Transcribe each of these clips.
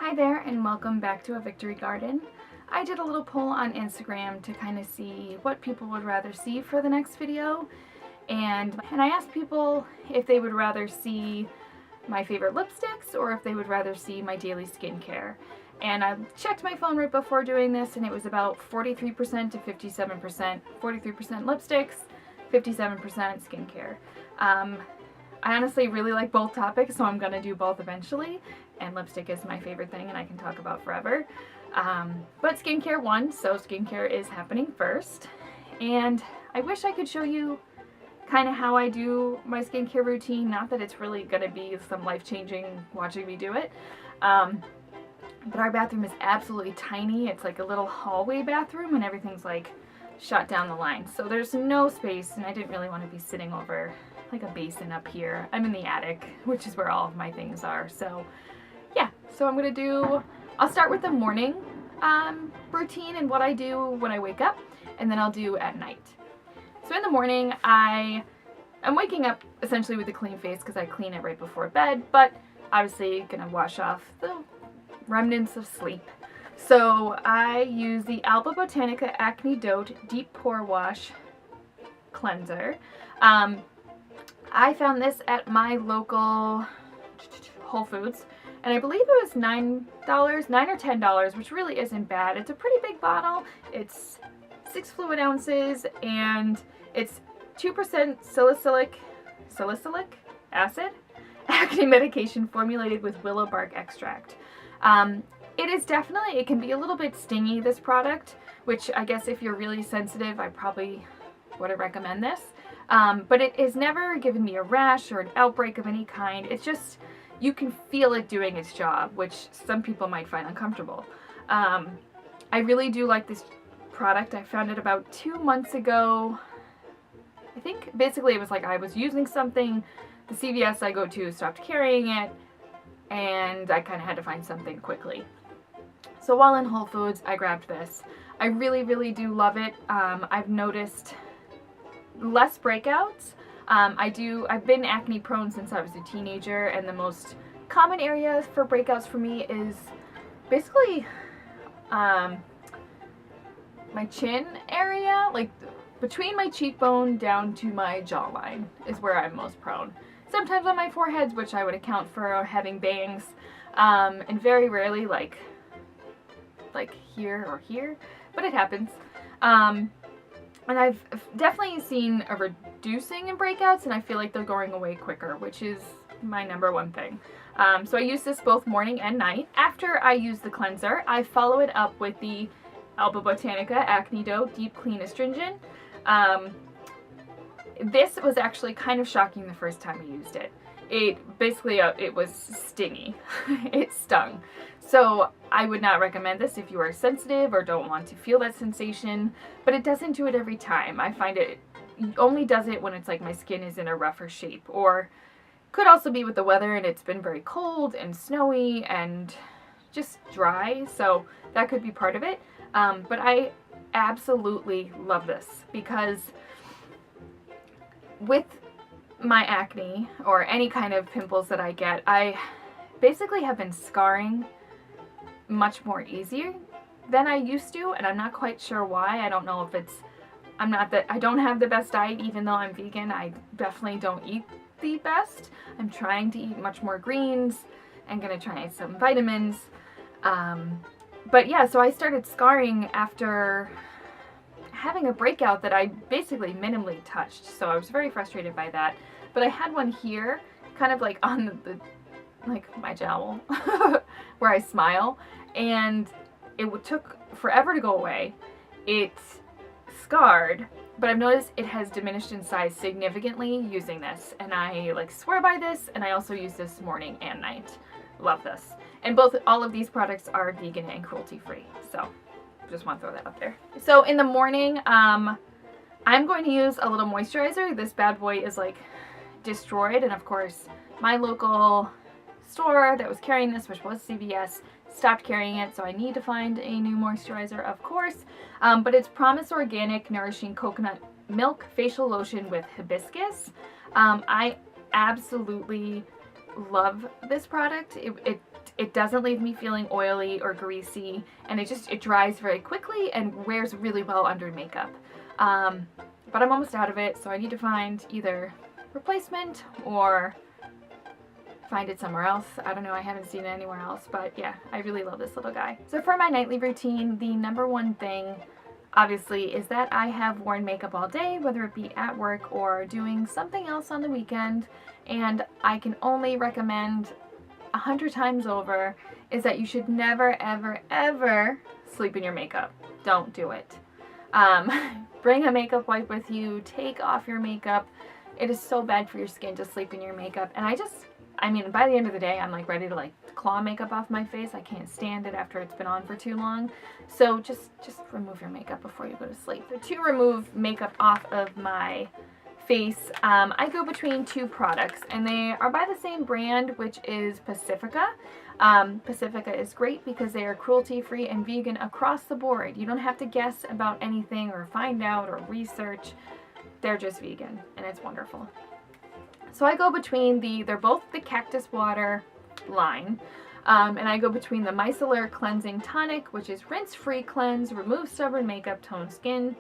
Hi there and welcome back to A Victory Garden. I did a little poll on Instagram to kind of see what people would rather see for the next video, and I asked people if they would rather see my favorite lipsticks or if they would rather see my daily skincare. And I checked my phone right before doing this and it was about 43% to 57%, 43% lipsticks, 57% skincare. I honestly really like both topics, so I'm going to do both eventually, and lipstick is my favorite thing and I can talk about forever. But skincare won, so skincare is happening first. And I wish I could show you kind of how I do my skincare routine, not that it's really going to be some life-changing watching me do it. But our bathroom is absolutely tiny. It's like a little hallway bathroom and everything's like shut down the line. So there's no space and I didn't really want to be sitting over like a basin up here. I'm in the attic, which is where all of my things are. So yeah, so I'll start with the morning routine and what I do when I wake up, and then I'll do at night. So in the morning, I'm waking up essentially with a clean face because I clean it right before bed, but obviously gonna wash off the remnants of sleep. So I use the Alba Botanica Acnedote Deep Pore Wash Cleanser. I found this at my local Whole Foods, and I believe it was $9 or $10, which really isn't bad. It's a pretty big bottle. It's 6 fluid ounces, and it's 2% salicylic acid acne medication formulated with willow bark extract. It can be a little bit stingy, this product, which I guess if you're really sensitive, I probably wouldn't recommend this. But it has never given me a rash or an outbreak of any kind. It's just, you can feel it doing its job, which some people might find uncomfortable. I really do like this product. I found it about 2 months ago. I think basically it was like I was using something, the CVS I go to stopped carrying it, and I kind of had to find something quickly. So while in Whole Foods, I grabbed this. I really, really do love it. I've noticed less breakouts. I've been acne prone since I was a teenager, and the most common area for breakouts for me is basically my chin area, like between my cheekbone down to my jawline is where I'm most prone. Sometimes on my foreheads, which I would account for having bangs, and very rarely like here or here, but it happens. And I've definitely seen a reducing in breakouts, and I feel like they're going away quicker, which is my #1 thing. So I use this both morning and night. After I use the cleanser, I follow it up with the Alba Botanica Acnedote Deep Clean Astringent. This was actually kind of shocking the first time I used it. It was stingy. It stung. So I would not recommend this if you are sensitive or don't want to feel that sensation, but it doesn't do it every time. I find it only does it when it's like my skin is in a rougher shape, or could also be with the weather and it's been very cold and snowy and just dry, so that could be part of it. But I absolutely love this because with my acne or any kind of pimples that I get, I basically have been scarring much more easier than I used to, and I'm not quite sure why. I don't know if it's, I don't have the best diet. Even though I'm vegan, I definitely don't eat the best. I'm trying to eat much more greens and gonna try some vitamins. But yeah, so I started scarring after having a breakout that I basically minimally touched, so I was very frustrated by that. But I had one here, kind of like on like my jowl, where I smile, and it took forever to go away. It scarred, but I've noticed it has diminished in size significantly using this, and I like swear by this, and I also use this morning and night. Love this. And all of these products are vegan and cruelty free, so just want to throw that up there. So in the morning, I'm going to use a little moisturizer. This bad boy is like destroyed, and of course my local store that was carrying this, which was CVS, stopped carrying it, so I need to find a new moisturizer, of course. But it's Promise Organic Nourishing Coconut Milk Facial Lotion with Hibiscus. I absolutely love this product. It it doesn't leave me feeling oily or greasy, and it dries very quickly and wears really well under makeup. But I'm almost out of it, so I need to find either replacement or find it somewhere else. I don't know, I haven't seen it anywhere else, but yeah, I really love this little guy. So for my nightly routine, the number one thing obviously is that I have worn makeup all day, whether it be at work or doing something else on the weekend, and I can only recommend 100 times over is that you should never ever ever sleep in your makeup. Don't do it. Bring a makeup wipe with you, take off your makeup. It is so bad for your skin to sleep in your makeup, and I mean, by the end of the day, I'm like ready to like claw makeup off my face. I can't stand it after it's been on for too long. So just remove your makeup before you go to sleep. So to remove makeup off of my face, I go between two products, and they are by the same brand, which is Pacifica. Pacifica is great because they are cruelty-free and vegan across the board. You don't have to guess about anything or find out or research. They're just vegan, and it's wonderful. So I go between they're both the Cactus water line, and I go between the Micellar Cleansing Tonic, which is rinse-free cleanse, remove stubborn makeup, tone skin,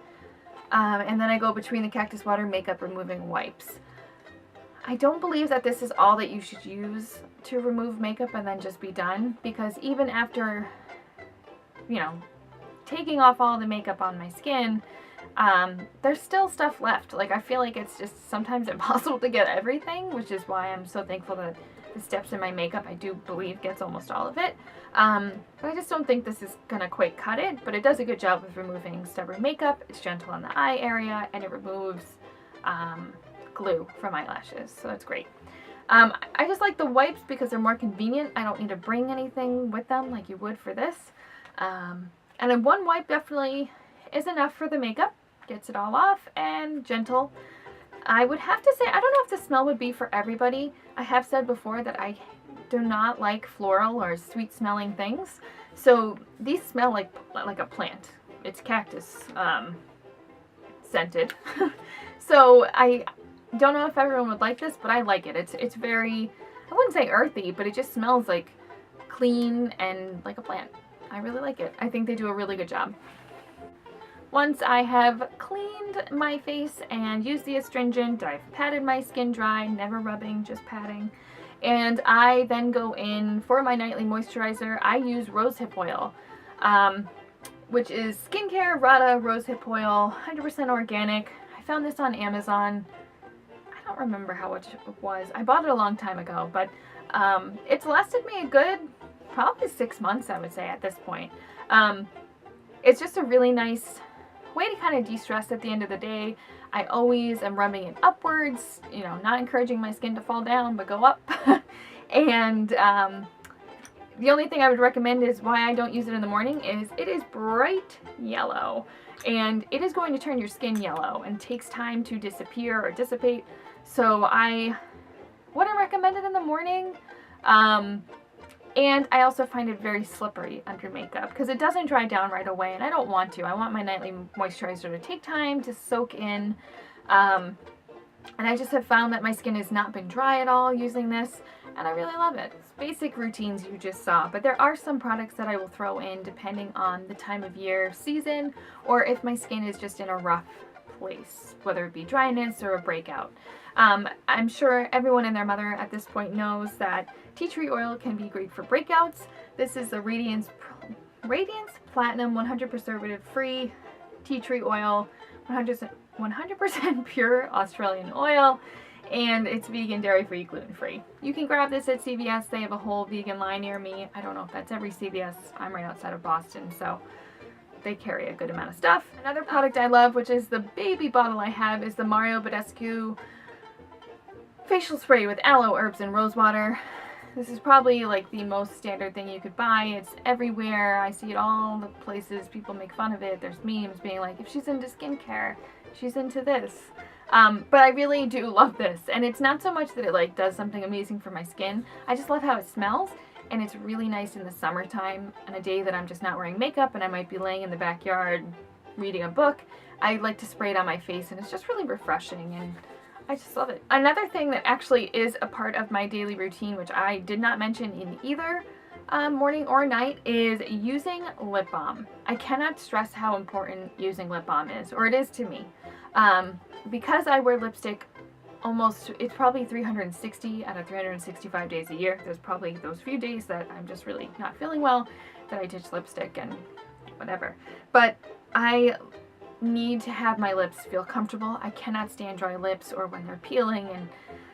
and then I go between the Cactus water makeup removing wipes. I don't believe that this is all that you should use to remove makeup and then just be done, because even after, you know, taking off all the makeup on my skin, there's still stuff left. Like, I feel like it's just sometimes impossible to get everything, which is why I'm so thankful that the steps in my makeup, I do believe, gets almost all of it. But I just don't think this is gonna quite cut it, but it does a good job with removing stubborn makeup. It's gentle on the eye area, and it removes glue from eyelashes, so that's great. I just like the wipes because they're more convenient. I don't need to bring anything with them like you would for this. And then one wipe definitely is enough for the makeup. Gets it all off and gentle. I would have to say, I don't know if the smell would be for everybody. I have said before that I do not like floral or sweet smelling things. So these smell like a plant. It's cactus scented. So I don't know if everyone would like this, but I like it. It's very, I wouldn't say earthy, but it just smells like clean and like a plant. I really like it. I think they do a really good job. Once I have cleaned my face and used the astringent, I've patted my skin dry, never rubbing, just patting. And I then go in for my nightly moisturizer. I use Rosehip oil, which is skincare, Radha Rosehip oil, 100% organic. I found this on Amazon. I don't remember how much it was. I bought it a long time ago, but it's lasted me a good, probably 6 months, I would say, at this point. It's just a really nice way to kind of de-stress at the end of the day. I always am rubbing it upwards, you know, not encouraging my skin to fall down, but go up. And the only thing I would recommend is why I don't use it in the morning is it is bright yellow, and it is going to turn your skin yellow and takes time to disappear or dissipate. So I wouldn't recommend it in the morning. And I also find it very slippery under makeup because it doesn't dry down right away, and I don't want to. I want my nightly moisturizer to take time to soak in. And I just have found that my skin has not been dry at all using this, and I really love it. It's basic routines you just saw, but there are some products that I will throw in depending on the time of year, season, or if my skin is just in a rough place, whether it be dryness or a breakout. I'm sure everyone and their mother at this point knows that tea tree oil can be great for breakouts. This is the Radiance Platinum 100% preservative free tea tree oil, 100% pure Australian oil, and it's vegan, dairy-free, gluten-free. You can grab this at CVS. They have a whole vegan line near me. I don't know if that's every CVS. I'm right outside of Boston, so they carry a good amount of stuff. Another product I love, which is the baby bottle I have, is the Mario Badescu facial spray with aloe, herbs, and rosewater. This is probably like the most standard thing you could buy. It's everywhere. I see it all the places. People make fun of it. There's memes being like, if she's into skincare, she's into this. But I really do love this. And it's not so much that it like does something amazing for my skin. I just love how it smells. And it's really nice in the summertime on a day that I'm just not wearing makeup and I might be laying in the backyard reading a book. I like to spray it on my face, and it's just really refreshing, and I just love it. Another thing that actually is a part of my daily routine, which I did not mention in either morning or night, is using lip balm. I cannot stress how important using lip balm is, or it is to me. Because I wear lipstick it's probably 360 out of 365 days a year. There's probably those few days that I'm just really not feeling well, that I ditch lipstick and whatever. But I need to have my lips feel comfortable. I cannot stand dry lips or when they're peeling, and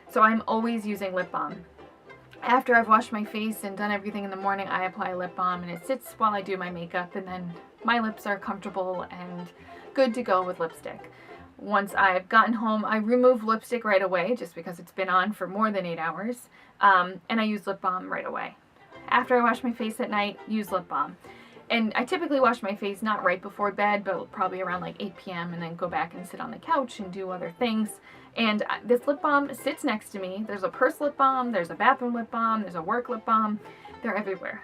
so I'm always using lip balm. After I've washed my face and done everything in the morning, I apply lip balm, and it sits while I do my makeup, and then my lips are comfortable and good to go with lipstick. Once I've gotten home, I remove lipstick right away just because it's been on for more than 8 hours, and I use lip balm right away. After I wash my face at night, use lip balm. And I typically wash my face not right before bed, but probably around like 8 p.m. and then go back and sit on the couch and do other things. And this lip balm sits next to me. There's a purse lip balm, there's a bathroom lip balm, there's a work lip balm. They're everywhere.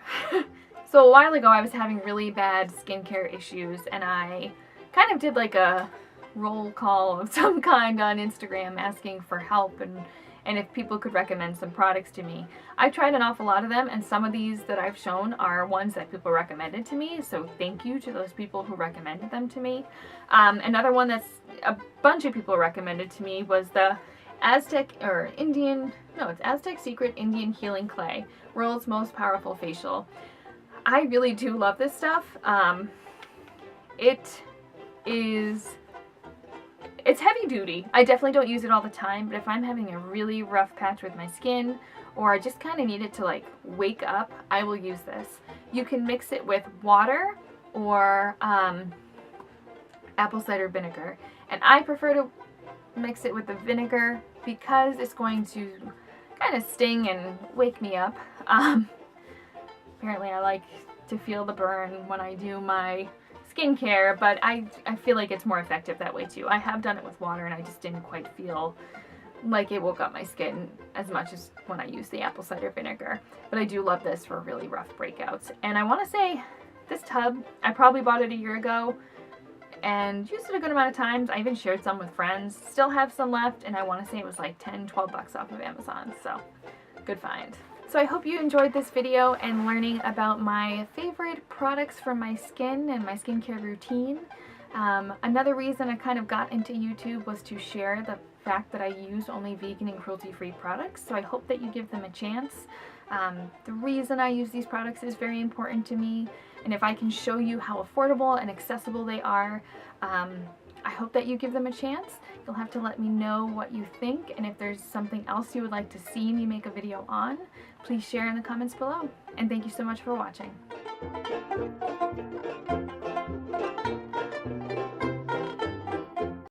So a while ago I was having really bad skincare issues, and I kind of did like a roll call of some kind on Instagram asking for help and if people could recommend some products to me. I tried an awful lot of them, and some of these that I've shown are ones that people recommended to me, so thank you to those people who recommended them to me. Another one that's a bunch of people recommended to me was the Aztec Secret Indian Healing Clay, world's most powerful facial. I really do love this stuff. It's heavy duty. I definitely don't use it all the time, but if I'm having a really rough patch with my skin, or I just kind of need it to like wake up, I will use this. You can mix it with water or apple cider vinegar, and I prefer to mix it with the vinegar because it's going to kind of sting and wake me up. Apparently I like to feel the burn when I do my skincare, but I feel like it's more effective that way too. I have done it with water and I just didn't quite feel like it woke up my skin as much as when I use the apple cider vinegar. But I do love this for really rough breakouts. And I want to say this tub, I probably bought it a year ago and used it a good amount of times. I even shared some with friends, still have some left, and I want to say it was like 10-12 bucks off of Amazon, so good find. So I hope you enjoyed this video and learning about my favorite products for my skin and my skincare routine. Another reason I kind of got into YouTube was to share the fact that I use only vegan and cruelty-free products, so I hope that you give them a chance. The reason I use these products is very important to me, and if I can show you how affordable and accessible they are, I hope that you give them a chance. You'll have to let me know what you think, and if there's something else you would like to see me make a video on, please share in the comments below. And thank you so much for watching.